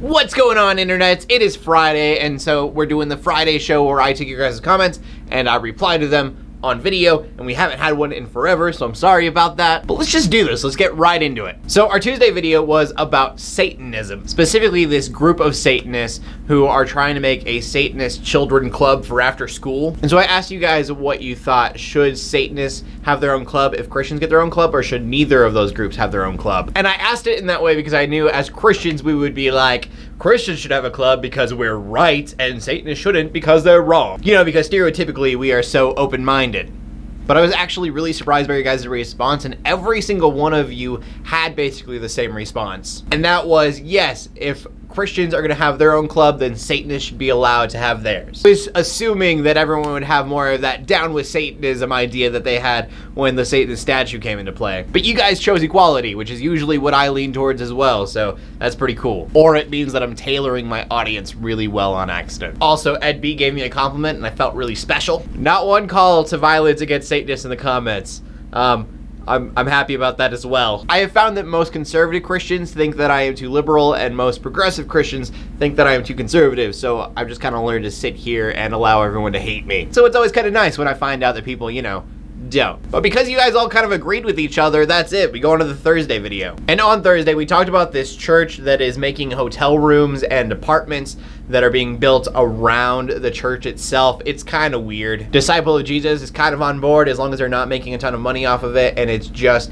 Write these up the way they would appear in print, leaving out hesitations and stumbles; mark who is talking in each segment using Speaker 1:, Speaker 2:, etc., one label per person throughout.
Speaker 1: What's going on, internets? It is Friday, and so we're doing the Friday show where I take your guys' comments and I reply to them on video, and we haven't had one in forever, so I'm sorry about that. But let's just do this. Let's get right into it. So our Tuesday video was about Satanism, specifically this group of Satanists who are trying to make a Satanist children club for after school. And so I asked you guys what you thought. Should Satanists have their own club if Christians get their own club, or should neither of those groups have their own club? And I asked it in that way because I knew as Christians we would be like, Christians should have a club because we're right, and Satanists shouldn't because they're wrong. You know, because stereotypically we are so open-minded. But I was actually really surprised by your guys' response, and every single one of you had basically the same response. And that was, yes, if Christians are going to have their own club, then Satanists should be allowed to have theirs. I was assuming that everyone would have more of that down with Satanism idea that they had when the Satanist statue came into play. But you guys chose equality, which is usually what I lean towards as well, so that's pretty cool. Or it means that I'm tailoring my audience really well on accident. Also, Ed B gave me a compliment and I felt really special. Not one call to violence against Satanists in the comments. I'm happy about that as well. I have found that most conservative Christians think that I am too liberal, and most progressive Christians think that I am too conservative, so I've just kind of learned to sit here and allow everyone to hate me. So it's always kind of nice when I find out that people, you know, don't. But because you guys all kind of agreed with each other, that's it. We go on to the Thursday video. And on Thursday, we talked about this church that is making hotel rooms and apartments that are being built around the church itself. It's kind of weird. Disciple of Jesus is kind of on board as long as they're not making a ton of money off of it, and it's just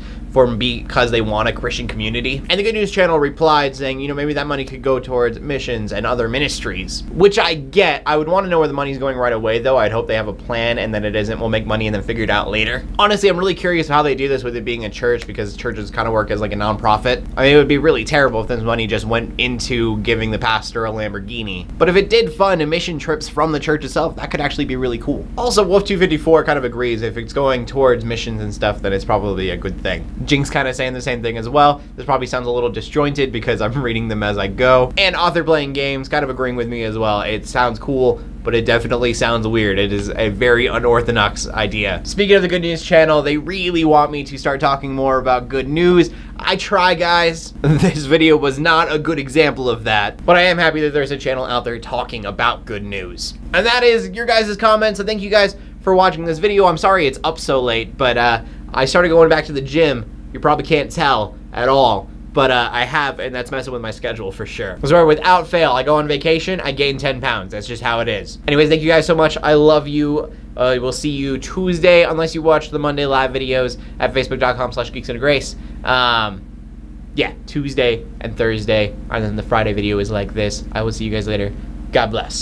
Speaker 1: because they want a Christian community. And the Good News Channel replied saying, you know, maybe that money could go towards missions and other ministries, which I get. I would want to know where the money's going right away, though. I'd hope they have a plan, and then it isn't, we'll make money and then figure it out later. Honestly, I'm really curious how they do this with it being a church, because churches kind of work as like a nonprofit. I mean, it would be really terrible if this money just went into giving the pastor a Lamborghini. But if it did fund mission trips from the church itself, that could actually be really cool. Also, Wolf254 kind of agrees. If it's going towards missions and stuff, then it's probably a good thing. Jinx kind of saying the same thing as well. This probably sounds a little disjointed because I'm reading them as I go. And Author Playing Games kind of agreeing with me as well. It sounds cool, but it definitely sounds weird. It is a very unorthodox idea. Speaking of the Good News Channel, they really want me to start talking more about good news. I try, guys. This video was not a good example of that, but I am happy that there's a channel out there talking about good news. And that is your guys' comments, so thank you guys for watching this video. I'm sorry it's up so late, but I started going back to the gym. You probably can't tell at all, but I have, and that's messing with my schedule for sure. So without fail, I go on vacation, I gain 10 pounds. That's just how it is. Anyways, thank you guys so much. I love you. We'll see you Tuesday, unless you watch the Monday live videos at facebook.com/geeksandgrace. Yeah, Tuesday and Thursday, and then the Friday video is like this. I will see you guys later. God bless.